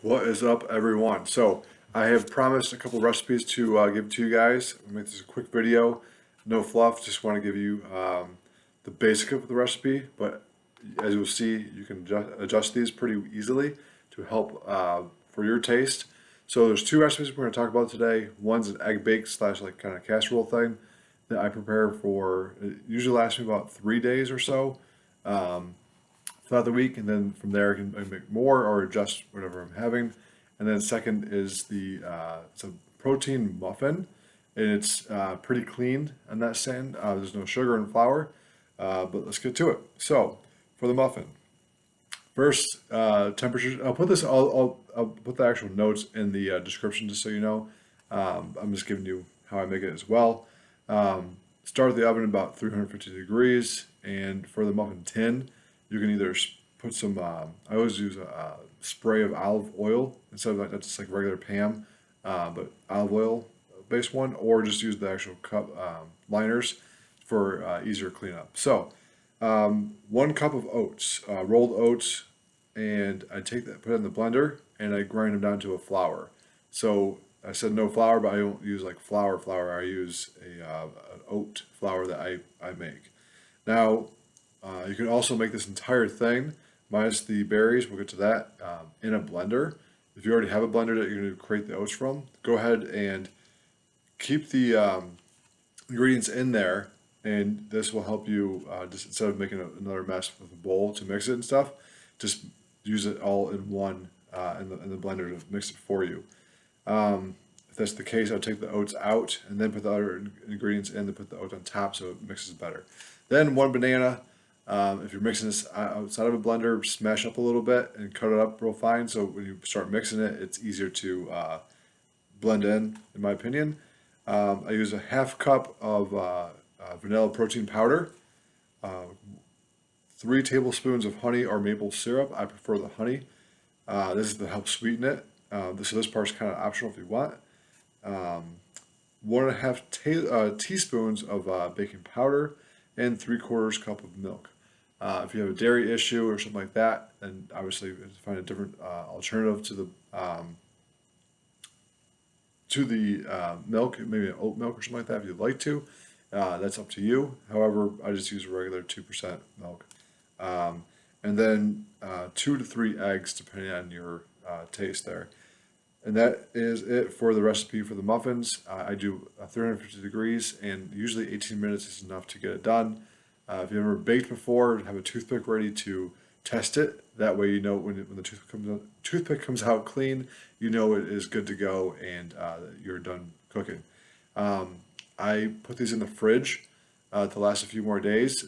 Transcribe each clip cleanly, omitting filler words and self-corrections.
What is up, everyone? So I have promised a couple recipes to give to you guys. I'll make this a quick video, no fluff. Just want to give you the basic of the recipe, but as you'll see, you can adjust these pretty easily to help for your taste. So there's two recipes we're going to talk about today. One's an egg bake slash like kind of casserole thing that I prepare for. It usually lasts me about 3 days or so. Um, throughout the week, and then from there I can make more or adjust whatever I'm having. And then second is it's a protein muffin, and it's pretty clean on that stand. There's no sugar and flour, but let's get to it. So for the muffin, first temperature. I'll put the actual notes in the description just so you know. I'm just giving you how I make it as well. Start the oven about 350 degrees, and for the muffin tin, you can either put some. I always use a spray of olive oil instead of like that's just like regular Pam, but olive oil based one, or just use the actual cup liners for easier cleanup. So 1 cup of oats, rolled oats, and I take that, put it in the blender, and I grind them down to a flour. So I said no flour, but I don't use like flour. I use an oat flour that I make. Now, you can also make this entire thing, minus the berries, we'll get to that, in a blender. If you already have a blender that you're going to create the oats from, go ahead and keep the ingredients in there, and this will help you just instead of making another mess with a bowl to mix it and stuff, just use it all in one in the blender to mix it for you. If that's the case, I'll take the oats out and then put the other ingredients in, then put the oats on top so it mixes better. Then 1 banana. If you're mixing this outside of a blender, smash up a little bit and cut it up real fine. So when you start mixing it, it's easier to blend in my opinion. I use a half cup of vanilla protein powder, 3 tablespoons of honey or maple syrup. I prefer the honey. This is to help sweeten it. So this part's kind of optional if you want. 1.5 teaspoons of baking powder, and 3/4 cup of milk. If you have a dairy issue or something like that, then obviously find a different alternative to the milk, maybe an oat milk or something like that if you'd like to. That's up to you. However, I just use regular 2% milk. And then 2 to 3 eggs, depending on your taste there. And that is it for the recipe for the muffins. I do 350 degrees, and usually 18 minutes is enough to get it done. If you've ever baked before, have a toothpick ready to test it. That way you know when the toothpick comes out clean, you know it is good to go and you're done cooking. I put these in the fridge to last a few more days.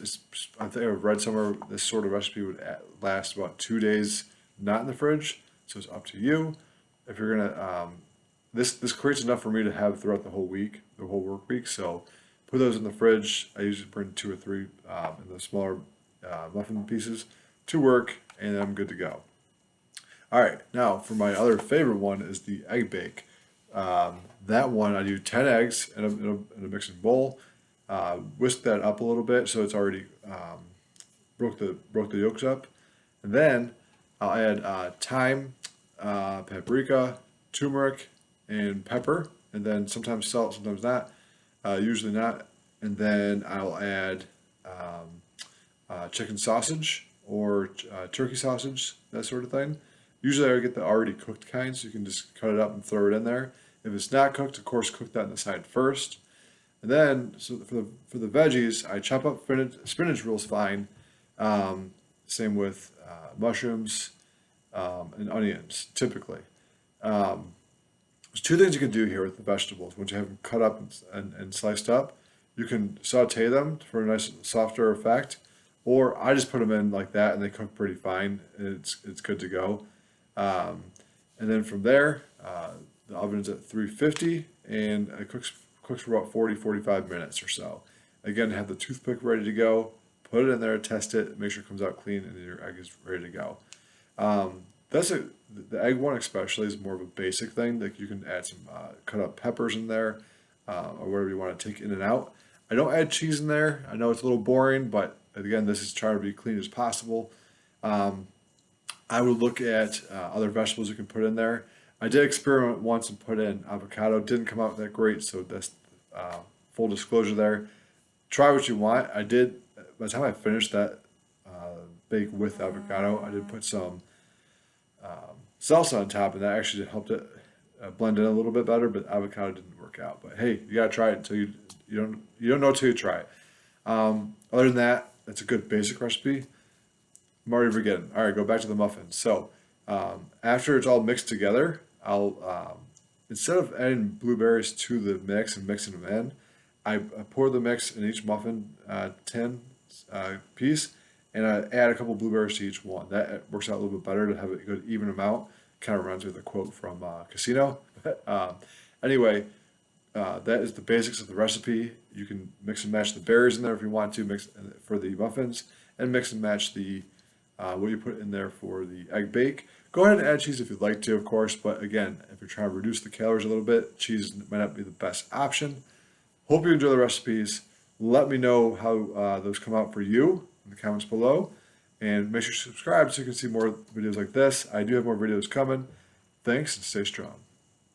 I think I've read somewhere this sort of recipe would last about 2 days not in the fridge, so it's up to you. If you're gonna, this creates enough for me to have throughout the whole week, the whole work week. So put those in the fridge. I usually bring 2 or 3 in the smaller muffin pieces to work, and I'm good to go. All right, now for my other favorite one is the egg bake. That one I do 10 eggs in a mixing bowl. Whisk that up a little bit so it's already broke the yolks up, and then I'll add thyme, paprika, turmeric, and pepper, and then sometimes salt, sometimes not. Usually not. And then I'll add chicken sausage or turkey sausage, that sort of thing. Usually I get the already cooked kind, so you can just cut it up and throw it in there. If it's not cooked, of course, cook that on the side first. And then, so for the veggies, I chop up spinach real fine. Same with mushrooms and onions, typically. There's 2 things you can do here with the vegetables. Once you have them cut up and sliced up, you can saute them for a nice softer effect, or I just put them in like that and they cook pretty fine, and it's good to go. And then from there, the oven's at 350, and it cooks for about 45 minutes or so. Again, have the toothpick ready to go. Put it in there, test it, make sure it comes out clean, and then your egg is ready to go. That's it. The egg one especially is more of a basic thing. Like you can add some cut up peppers in there, or whatever you want to take in and out. I don't add cheese in there. I know it's a little boring, but again, this is trying to be clean as possible. I would look at other vegetables you can put in there. I did experiment once and put in avocado. Didn't come out that great, so that's full disclosure there. Try what you want. I did, by the time I finished that bake with avocado, I did put some salsa on top, and that actually helped it blend in a little bit better, but avocado didn't work out. But hey, you gotta try it until you don't know until you try it. Other than that, that's a good basic recipe. I'm already forgetting. All right, go back to the muffins. So after it's all mixed together, I'll instead of adding blueberries to the mix and mixing them in, I pour the mix in each muffin tin piece, and I add a couple blueberries to each one. That works out a little bit better to have a good even amount. Kind of reminds me of the quote from Casino. But anyway, that is the basics of the recipe. You can mix and match the berries in there if you want to mix for the muffins, and mix and match the what you put in there for the egg bake. Go ahead and add cheese if you'd like to, of course, but again, if you're trying to reduce the calories a little bit, cheese might not be the best option. Hope you enjoy the recipes. Let me know how those come out for you in the comments below, and make sure you subscribe so you can see more videos like this. I do have more videos coming. Thanks, and stay strong.